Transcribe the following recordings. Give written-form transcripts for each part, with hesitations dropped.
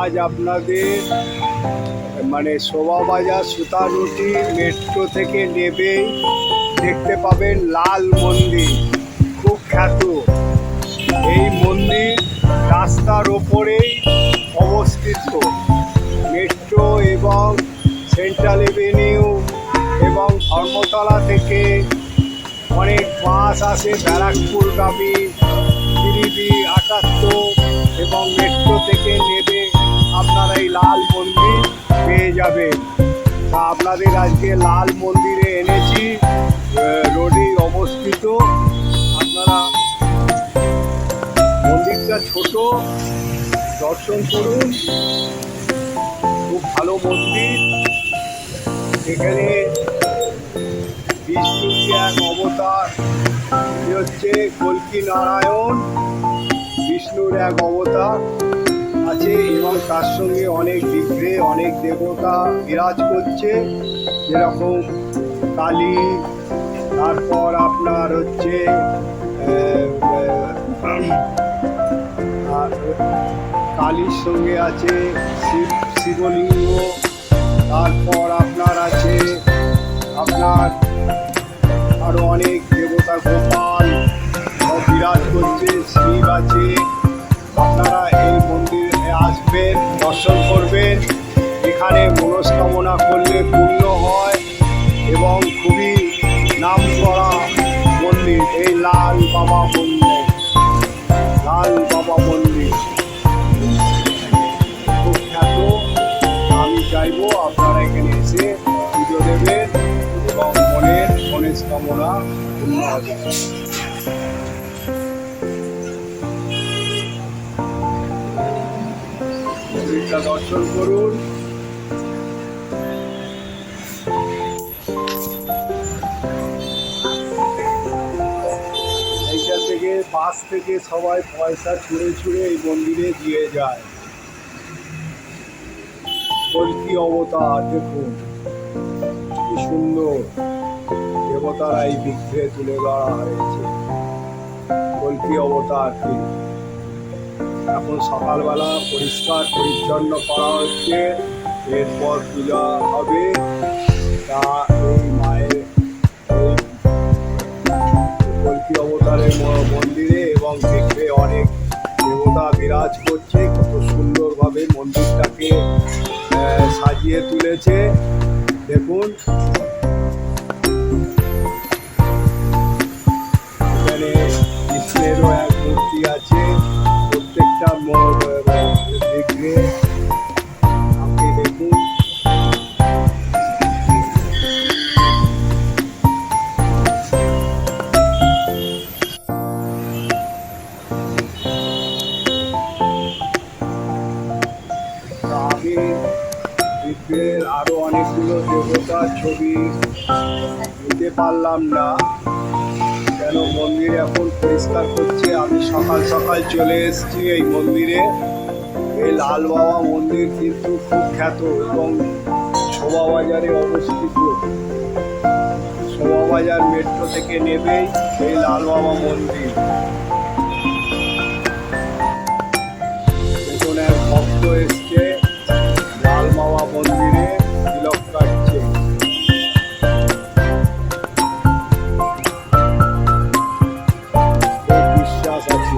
আজ আপনাদের মানে শোভাবাজার সুতানুটি মেট্রো থেকে নেবেই দেখতে পাবেন লাল মন্দির, খুব খ্যাত। এই মন্দির রাস্তার ওপরেই অবস্থিত। মেট্রো এবং সেন্ট্রাল এভিনিউ এবং ধর্মতলা থেকে অনেক বাস আসে ব্যারাকপুরগামী, গিরিডি 78 এবং মেট্রো থেকে নেবে আপনারা এই লাল মন্দির পেয়ে যাবেন। তা আপনাদের আজকে লাল মন্দিরে এনেছি, রোডেই অবস্থিত। আপনারা মন্দিরটা ছোট, দর্শন করুন, খুব ভালো মন্দির। এখানে বিষ্ণুর এক অবতার, হচ্ছে কল্কি নারায়ণ, বিষ্ণুর এক অবতার আছে এবং তার সঙ্গে অনেক বিগ্রহে অনেক দেবতা বিরাজ করছে, যেরকম কালী, তারপর আপনার হচ্ছে কালীর সঙ্গে আছে শিবলিঙ্গ, তারপর আপনার আছে আপনার আরো অনেক দেবতা, গোপাল সব বিরাজ করছে, শিব আছে। আপনারা এই মন্দিরে আসবেন, দর্শন করবেন। এখানে মনস্কামনা করলে পূর্ণ হয় এবং খুবই নাম করা মন্দির এই লাল বাবা মন্দির। লাল বাবা মন্দির খুব খ্যাত। আমি চাইবো আপনারা এখানে এসে পুজো দেবেন এবং মনের মনস্কামনা পূর্ণ হবে। মন্দিরটা দর্শন করুন। এইখান থেকে বাস থেকে সবাই পয়সা ছুঁড়ে ছুঁড়ে এই মন্দিরে দিয়ে যায়। কল্কি অবতার দেখুন কি সুন্দর, দেবতারা এই বিগ্রহে তুলে ধরা হয়েছে। কল্কি অবতারকে এখন সকালবেলা পরিষ্কার পরিচ্ছন্ন করা হচ্ছে, এরপর পূজা হবে। তা এই মায়ের এই কল্কি অবতারের মন্দিরে এবং বিগ্রহে অনেক দেবতা বিরাজ করছে। কত সুন্দরভাবে মন্দিরটাকে সাজিয়ে তুলেছে দেখুন। এখানে কৃষ্ণেরও এক মূর্তি আছে, প্রত্যেকটা বিগ্রহে আপনি দেখুন। আমি বিগ্রহের আরো অনেকগুলো দেবতার ছবি নিতে পারলাম না, কেন মন্দিরে এখন পরিষ্কার করছে। আমি সকাল সকাল চলে এসেছি এই মন্দিরে। এই লাল বাবা মন্দির কিন্তু খুব খ্যাত এবং শোভাবাজারে অবস্থিত। শোভাবাজার মেট্রো থেকে নেবেই এই লাল বাবা মন্দির। দেখুন এক ভক্ত এসছে লাল বাবা মন্দিরে তিলক কাটছে। বিশ্বাস আছে।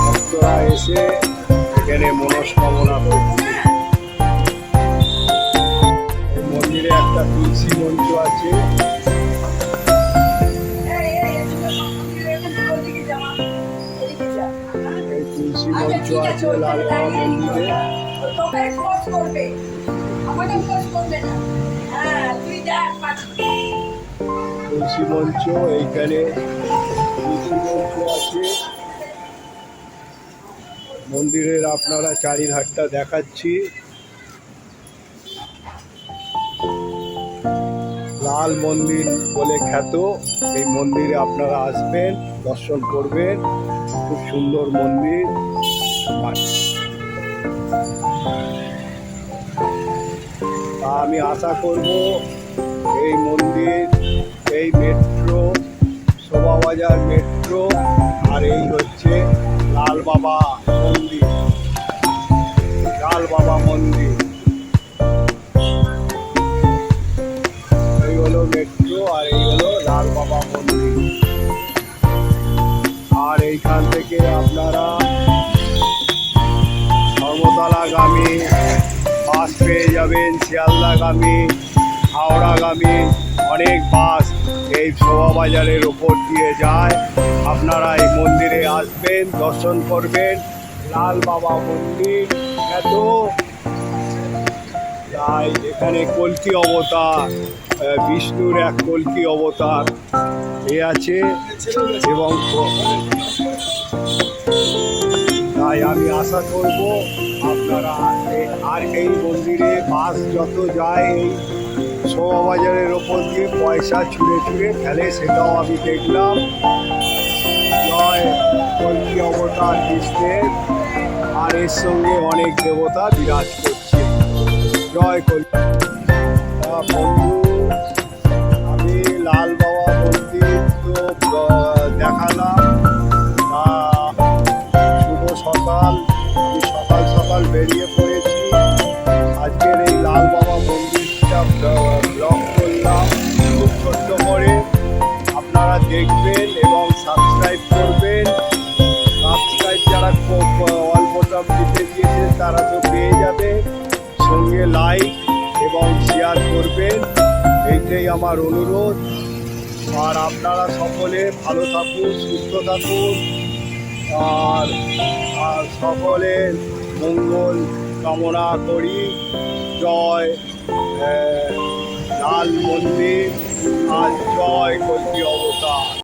ভক্তরা এসে এখানে মনস্কামনা করছে। এই মন্দিরে একটা তুলসী মঞ্চ আছে। এই তুলসী মঞ্চ আছে লাল বাবা মন্দিরে। তুলসী মঞ্চ, এইখানে তুলসী মঞ্চ আছে মন্দিরের। আপনারা চারিধারটা দেখাচ্ছি। লাল মন্দির বলে খ্যাত। এই মন্দিরে আপনারা আসবেন, দর্শন করবেন, খুব সুন্দর মন্দির। আমি আশা করব এই মন্দির, এই মেট্রো, শোভাবাজার মেট্রো, আর এই হচ্ছে লাল বাবা মন্দির, লাল বাবা মন্দির। এই হলো মেট্রো আর এই হলো লাল বাবা মন্দির। আর এইখান থেকে আপনারা ধর্মতলাগামী বাস পেয়ে যাবেন, শিয়ালদাগামী, হাওড়াগামী অনেক বাস এই শোভাবাজারের ওপর দিয়ে যায়। আপনারা এই মন্দিরে আসবেন, দর্শন করবেন। লাল বাবা মন্দির এত তাই এখানে কল্কি অবতার, বিষ্ণুর এক কল্কি অবতার এ আছে। এবং তাই আমি আশা করব আপনারা আর এই মন্দিরে বাস যত যায় এই শোভাবাজারের ওপর দিয়ে পয়সা ছুঁড়ে ছুঁড়ে ফেলে, সেটাও আমি দেখলাম। জয় কল্কি অবতার কৃষ্ণের, আর এর সঙ্গে অনেক দেবতা বিরাজ করছে। জয় কল্কি। বন্ধু, আমি লাল বাবা মন্দির তো দেখালাম। শুভ সকাল, আমি সকাল সকাল বেরিয়ে পড়েছি। আজকের এই লাল বাবা মন্দিরটা ব্লগ করলাম খুব ছোট্ট করে। আপনারা দেখবেন এবং সাবস্ক্রাইব করবেন। সাবস্ক্রাইব যারা অল বোতাম টিপে দিয়েছে তারা তো পেয়ে যাবে, সঙ্গে লাইক এবং শেয়ার করবেন, এইটাই আমার অনুরোধ। আর আপনারা সকলে ভালো থাকুন, সুস্থ থাকুন, আর সকলের মঙ্গল কামনা করি। জয় লাল মন্দির আর জয় কল্কি অবতার।